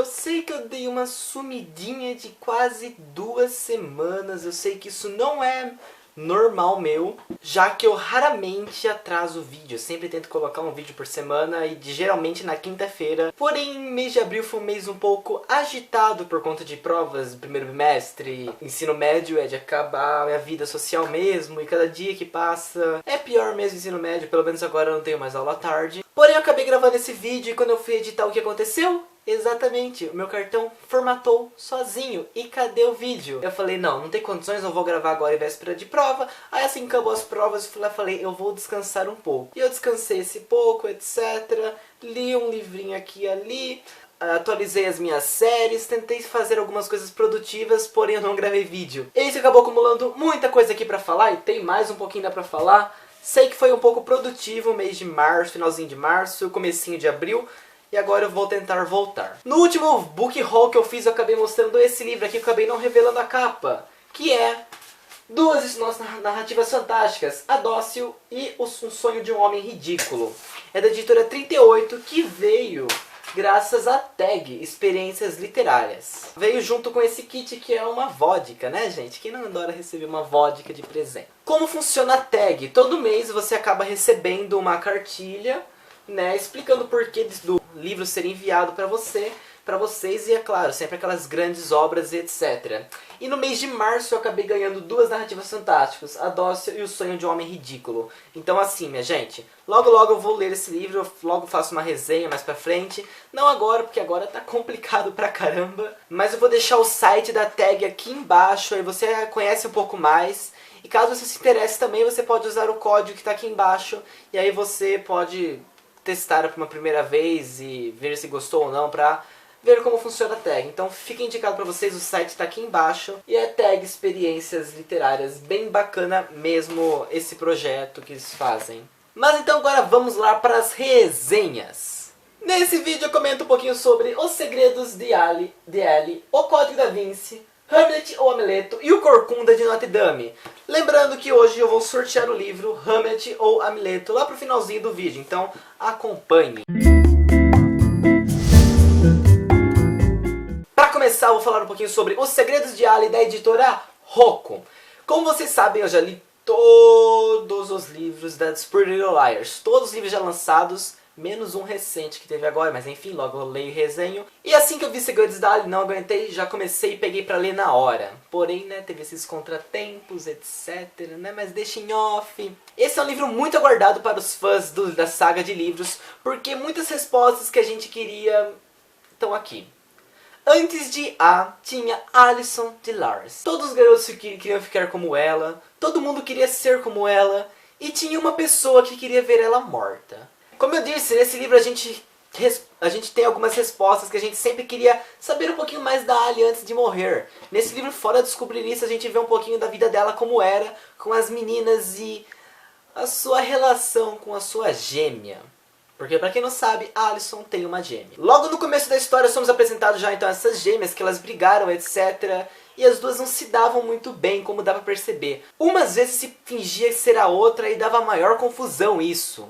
Eu sei que eu dei uma sumidinha de quase 2 semanas, eu sei que isso não é normal meu, já que eu raramente atraso o vídeo, eu sempre tento colocar um vídeo por semana e geralmente na quinta-feira. Porém, mês de abril foi um mês um pouco agitado por conta de provas do primeiro bimestre, ensino médio é de acabar a minha vida social mesmo, e cada dia que passa é pior mesmo o ensino médio, pelo menos agora eu não tenho mais aula à tarde. Porém, eu acabei gravando esse vídeo e quando eu fui editar, o que aconteceu? Exatamente, o meu cartão formatou sozinho. E cadê o vídeo? Eu falei, não tem condições, eu vou gravar agora em véspera de prova. Aí assim que acabou as provas, eu falei, eu vou descansar um pouco. E eu descansei esse pouco, etc. Li um livrinho aqui e ali, atualizei as minhas séries, tentei fazer algumas coisas produtivas, porém eu não gravei vídeo. E isso acabou acumulando muita coisa aqui pra falar, e tem mais um pouquinho ainda pra falar. Sei que foi um pouco produtivo o mês de março, finalzinho de março, comecinho de abril. E agora eu vou tentar voltar. No último book haul que eu fiz, eu acabei mostrando esse livro aqui, eu acabei não revelando a capa. Que é duas nossas narrativas fantásticas, A Dócil e Um Sonho de um Homem Ridículo. É da editora 38, que veio graças à tag Experiências Literárias. Veio junto com esse kit que é uma vodka, né gente? Quem não adora receber uma vodka de presente? Como funciona a tag? Todo mês você acaba recebendo uma cartilha, né, explicando o porquê do livro ser enviado para vocês e, é claro, sempre aquelas grandes obras e etc. E no mês de março eu acabei ganhando duas narrativas fantásticas, A Dócil e O Sonho de um Homem Ridículo. Então assim, minha gente, logo eu vou ler esse livro, eu logo faço uma resenha mais pra frente. Não agora, porque agora tá complicado pra caramba. Mas eu vou deixar o site da tag aqui embaixo, aí você conhece um pouco mais. E caso você se interesse também, você pode usar o código que tá aqui embaixo. E aí você pode testar por uma primeira vez e ver se gostou ou não pra ver como funciona a tag. Então fica indicado pra vocês, o site tá aqui embaixo. E é tag Experiências Literárias, bem bacana mesmo esse projeto que eles fazem. Mas então agora vamos lá para as resenhas. Nesse vídeo eu comento um pouquinho sobre Os Segredos de Ali, O Código da Vinci, Hamlet ou Amleto e o Corcunda de Notre Dame. Lembrando que hoje eu vou sortear o livro Hamlet ou Amleto lá pro finalzinho do vídeo, então acompanhe. Para começar, eu vou falar um pouquinho sobre Os Segredos de Ali da editora Rocco. Como vocês sabem, eu já li todos os livros da Pretty Little Liars, todos os livros já lançados, menos um recente que teve agora, mas enfim, logo eu leio e resenho. E assim que eu vi Segredos da Ali, não aguentei, já comecei e peguei pra ler na hora. Porém, né, teve esses contratempos, etc, né, mas deixa em off. Esse é um livro muito aguardado para os fãs da saga de livros, porque muitas respostas que a gente queria estão aqui. Antes de A, tinha Alison de Lars. Todos os garotos queriam ficar como ela, todo mundo queria ser como ela, e tinha uma pessoa que queria ver ela morta. Como eu disse, nesse livro a gente tem algumas respostas que a gente sempre queria saber um pouquinho mais da Ali antes de morrer. Nesse livro, fora Descobrir Isso, a gente vê um pouquinho da vida dela como era, com as meninas e a sua relação com a sua gêmea. Porque pra quem não sabe, a Alison tem uma gêmea. Logo no começo da história somos apresentados já então essas gêmeas, que elas brigaram, etc. E as duas não se davam muito bem, como dá pra perceber. Umas vezes se fingia ser a outra e dava maior confusão isso.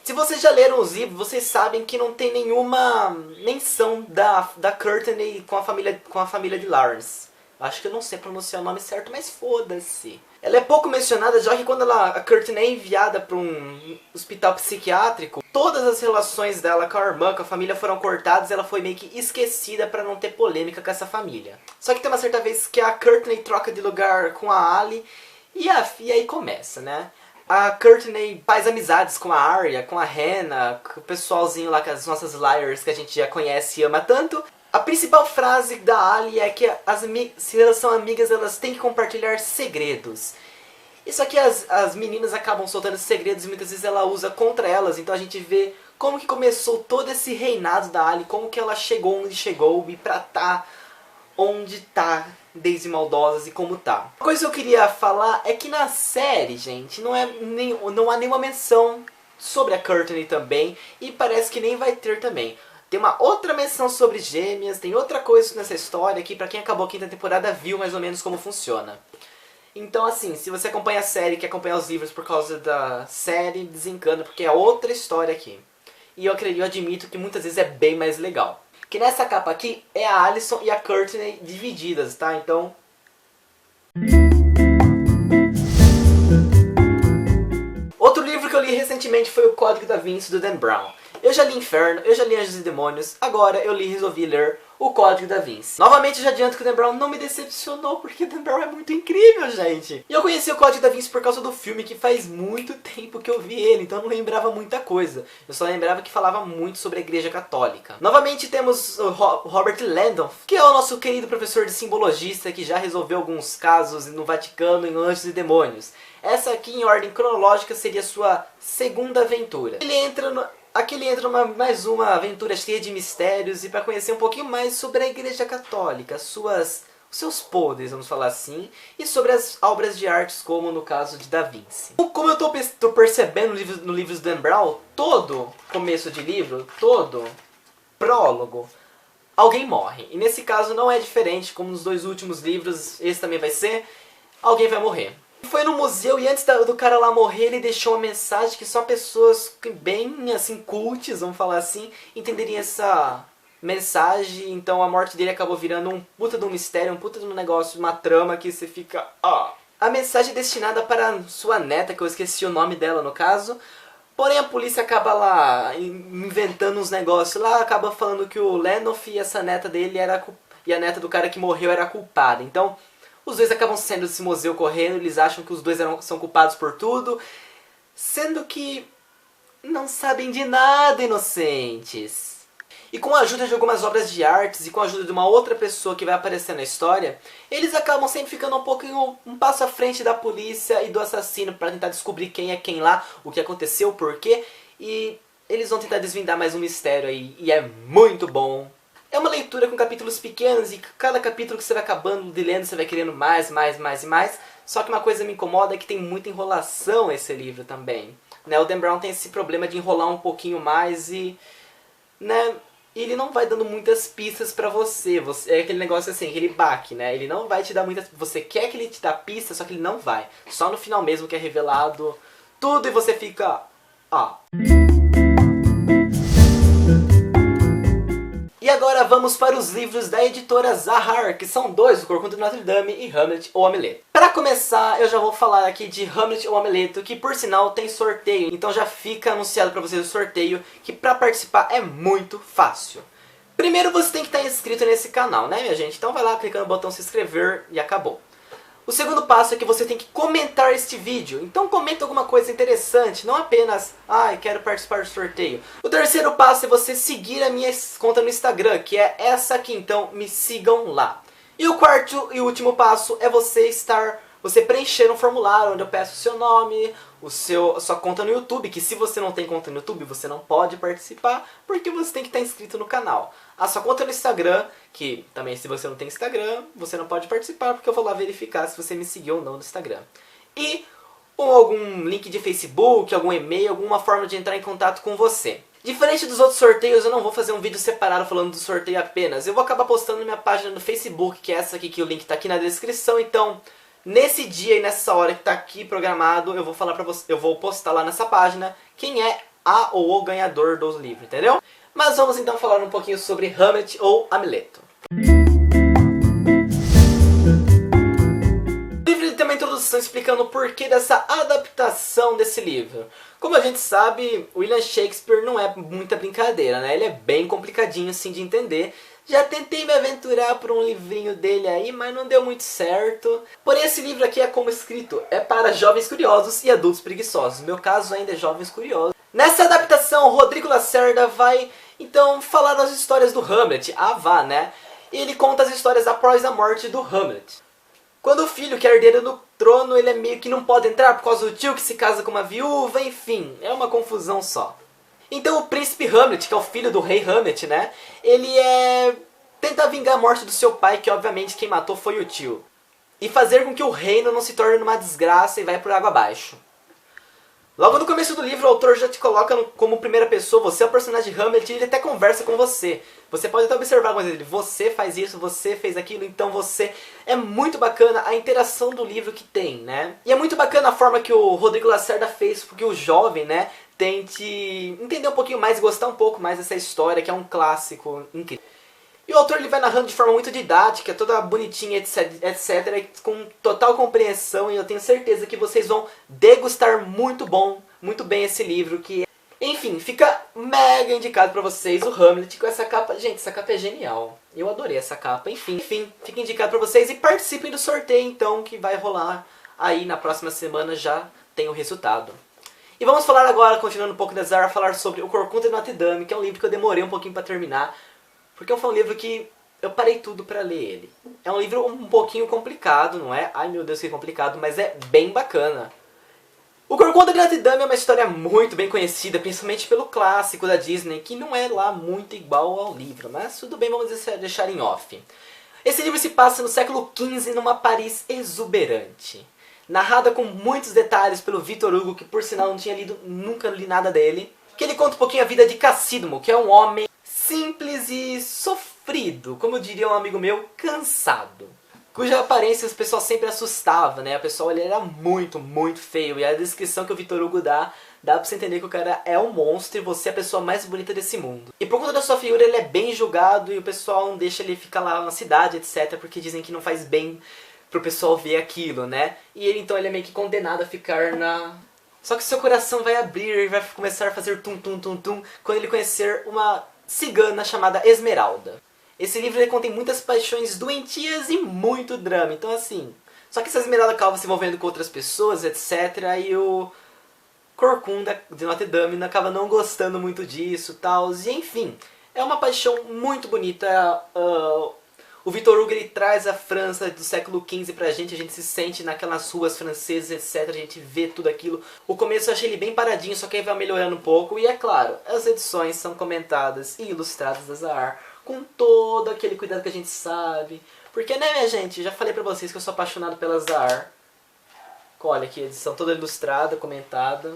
Se vocês já leram os livros, vocês sabem que não tem nenhuma menção da Courtney com a família de Lawrence. Acho que eu não sei pronunciar o nome certo, mas foda-se. Ela é pouco mencionada, já que quando a Courtney é enviada para um hospital psiquiátrico, todas as relações dela com a irmã, com a família foram cortadas e ela foi meio que esquecida para não ter polêmica com essa família. Só que tem uma certa vez que a Courtney troca de lugar com a Ali e aí começa, né? A Courtney faz amizades com a Arya, com a Hannah, com o pessoalzinho lá, com as nossas liars que a gente já conhece e ama tanto. A principal frase da Ali é que se elas são amigas, elas têm que compartilhar segredos. Isso aqui as meninas acabam soltando segredos e muitas vezes ela usa contra elas. Então a gente vê como que começou todo esse reinado da Ali, como que ela chegou onde chegou e pra tá onde tá Daisy Maldosas e como tá. Uma coisa que eu queria falar é que na série, gente, não há nenhuma menção sobre a Courtney também, e parece que nem vai ter também. Tem uma outra menção sobre gêmeas, tem outra coisa nessa história que pra quem acabou a quinta temporada viu mais ou menos como funciona. Então assim, se você acompanha a série e quer acompanhar os livros por causa da série, desencana, porque é outra história aqui. E eu admito que muitas vezes é bem mais legal. Que nessa capa aqui é a Alison e a Courtney divididas, tá? Então... Outro livro que eu li recentemente foi o Código da Vinci, do Dan Brown. Eu já li Inferno, eu já li Anjos e Demônios, agora eu resolvi ler o Código da Vinci. Novamente eu já adianto que o Dan Brown não me decepcionou, porque o Dan Brown é muito incrível, gente. E eu conheci o Código da Vinci por causa do filme, que faz muito tempo que eu vi ele, então eu não lembrava muita coisa. Eu só lembrava que falava muito sobre a Igreja Católica. Novamente temos o Robert Landon, que é o nosso querido professor de simbologista, que já resolveu alguns casos no Vaticano em Anjos e Demônios. Essa aqui, em ordem cronológica, seria a sua segunda aventura. Aqui ele entra numa mais uma aventura cheia de mistérios e para conhecer um pouquinho mais sobre a Igreja Católica, os seus poderes, vamos falar assim, e sobre as obras de artes, como no caso de Da Vinci. Como eu tô percebendo no livro do Dan Brown, todo começo de livro, todo prólogo, alguém morre. E nesse caso não é diferente, como nos dois últimos livros, esse também vai ser, alguém vai morrer. Foi no museu e antes do cara lá morrer, ele deixou uma mensagem que só pessoas bem assim cultas, vamos falar assim, entenderiam essa mensagem. Então a morte dele acabou virando um puta de um mistério, um puta de um negócio, uma trama que você fica... A mensagem é destinada para sua neta, que eu esqueci o nome dela no caso. Porém a polícia acaba lá inventando uns negócios lá, acaba falando que o Lenoff e essa neta dele e a neta do cara que morreu era culpada. Então... Os dois acabam saindo desse museu correndo, eles acham que os dois são culpados por tudo, sendo que não sabem de nada, inocentes. E com a ajuda de algumas obras de artes e com a ajuda de uma outra pessoa que vai aparecer na história, eles acabam sempre ficando um passo à frente da polícia e do assassino para tentar descobrir quem é quem lá, o que aconteceu, o porquê, e eles vão tentar desvendar mais um mistério aí, e é muito bom. É uma leitura com capítulos pequenos e cada capítulo que você vai acabando de lendo você vai querendo mais. Só que uma coisa me incomoda é que tem muita enrolação esse livro também. Né? O Dan Brown tem esse problema de enrolar um pouquinho mais e... né? Ele não vai dando muitas pistas pra você. É aquele negócio assim, aquele baque, né? Ele não vai te dar muitas... Você quer que ele te dê pistas, só que ele não vai. Só no final mesmo que é revelado tudo e você fica... E agora vamos para os livros da editora Zahar, que são dois, o Corcunda de Notre Dame e Hamlet ou Amuleto. Para começar, eu já vou falar aqui de Hamlet ou Amuleto, que por sinal tem sorteio, então já fica anunciado para vocês o sorteio, que para participar é muito fácil. Primeiro você tem que estar inscrito nesse canal, né minha gente? Então vai lá, clica no botão se inscrever e acabou. O segundo passo é que você tem que comentar este vídeo. Então comenta alguma coisa interessante, não apenas, quero participar do sorteio. O terceiro passo é você seguir a minha conta no Instagram, que é essa aqui, então me sigam lá. E o quarto e último passo é você preencher um formulário onde eu peço o seu nome, a sua conta no YouTube, que se você não tem conta no YouTube, você não pode participar, porque você tem que estar inscrito no canal. A sua conta no Instagram, que também se você não tem Instagram, você não pode participar, porque eu vou lá verificar se você me seguiu ou não no Instagram. E algum link de Facebook, algum e-mail, alguma forma de entrar em contato com você. Diferente dos outros sorteios, eu não vou fazer um vídeo separado falando do sorteio apenas. Eu vou acabar postando na minha página do Facebook, que é essa aqui, que o link está aqui na descrição, então... Nesse dia e nessa hora que está aqui programado, eu vou falar para você, eu vou postar lá nessa página quem é a ou o ganhador do livro, entendeu? Mas vamos então falar um pouquinho sobre Hamlet ou Amuleto. O livro tem uma introdução explicando o porquê dessa adaptação desse livro. Como a gente sabe, William Shakespeare não é muita brincadeira, né? Ele é bem complicadinho assim de entender. Já tentei me aventurar por um livrinho dele aí, mas não deu muito certo. Porém, esse livro aqui é como escrito, é para jovens curiosos e adultos preguiçosos. No meu caso ainda é jovens curiosos. Nessa adaptação, Rodrigo Lacerda vai, então, falar das histórias do Hamlet, né? E ele conta as histórias após a morte do Hamlet. Quando o filho, que é herdeiro do trono, ele é meio que não pode entrar por causa do tio que se casa com uma viúva, enfim, é uma confusão só. Então o príncipe Hamlet, que é o filho do rei Hamlet, né? Ele tenta vingar a morte do seu pai, que obviamente quem matou foi o tio. E fazer com que o reino não se torne uma desgraça e vai por água abaixo. Logo no começo do livro, o autor já te coloca como primeira pessoa, você é o personagem Hamlet e ele até conversa com você. Você pode até observar algumas vezes, você faz isso, você fez aquilo, então você... É muito bacana a interação do livro que tem, né? E é muito bacana a forma que o Rodrigo Lacerda fez, porque o jovem, né, tente entender um pouquinho mais e gostar um pouco mais dessa história, que é um clássico incrível. E o autor ele vai narrando de forma muito didática, toda bonitinha, etc, com total compreensão, e eu tenho certeza que vocês vão degustar muito bem esse livro, que enfim, fica mega indicado pra vocês o Hamlet com essa capa. Gente, essa capa é genial. Eu adorei essa capa. Enfim, fica indicado pra vocês e participem do sorteio então, que vai rolar aí na próxima semana, já tem o resultado. E vamos falar agora, continuando um pouco da Zara, falar sobre o Corcunda de Notre Dame, que é um livro que eu demorei um pouquinho pra terminar, porque foi um livro que eu parei tudo pra ler ele. É um livro um pouquinho complicado, não é? Ai meu Deus, que complicado, mas é bem bacana. O Corcunda de Notre Dame é uma história muito bem conhecida, principalmente pelo clássico da Disney, que não é lá muito igual ao livro, mas tudo bem, vamos deixar em off. Esse livro se passa no século XV, numa Paris exuberante. Narrada com muitos detalhes pelo Victor Hugo, que por sinal não tinha lido, nunca li nada dele. Que ele conta um pouquinho a vida de Cassídomo, que é um homem simples e sofrido, como diria um amigo meu, cansado. Cuja aparência os pessoal sempre assustava, né? O pessoal ele era muito feio. E a descrição que o Victor Hugo dá pra você entender que o cara é um monstro e você é a pessoa mais bonita desse mundo. E por conta da sua figura ele é bem julgado e o pessoal não deixa ele ficar lá na cidade, etc. Porque dizem que não faz bem pro pessoal ver aquilo, né? E ele então ele é meio que condenado a ficar na... Só que seu coração vai abrir e vai começar a fazer tum quando ele conhecer uma cigana chamada Esmeralda. Esse livro ele contém muitas paixões doentias e muito drama, então assim... Só que essa Esmeralda acaba se envolvendo com outras pessoas, etc. E o Corcunda de Notre Dame acaba não gostando muito disso, tal. E enfim, é uma paixão muito bonita. O Victor Hugo ele traz a França do século XV pra gente, a gente se sente naquelas ruas francesas, etc. A gente vê tudo aquilo. O começo eu achei ele bem paradinho, só que aí vai melhorando um pouco. E é claro, as edições são comentadas e ilustradas da Zahar, com todo aquele cuidado que a gente sabe. Porque, né, minha gente, já falei pra vocês que eu sou apaixonado pela Zahar. Olha aqui, edição toda ilustrada, comentada.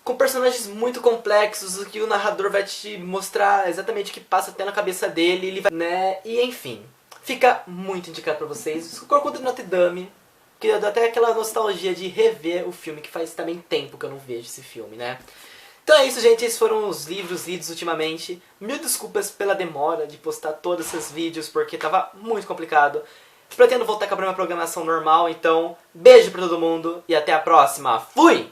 Com personagens muito complexos, que o narrador vai te mostrar exatamente o que passa até na cabeça dele, ele vai, né? E enfim, fica muito indicado pra vocês. O Corcunda de Notre Dame, que dá até aquela nostalgia de rever o filme, que faz também tempo que eu não vejo esse filme, né? Então é isso, gente. Esses foram os livros lidos ultimamente. Mil desculpas pela demora de postar todos esses vídeos, porque tava muito complicado. Pretendo voltar com a minha programação normal, então beijo pra todo mundo e até a próxima. Fui!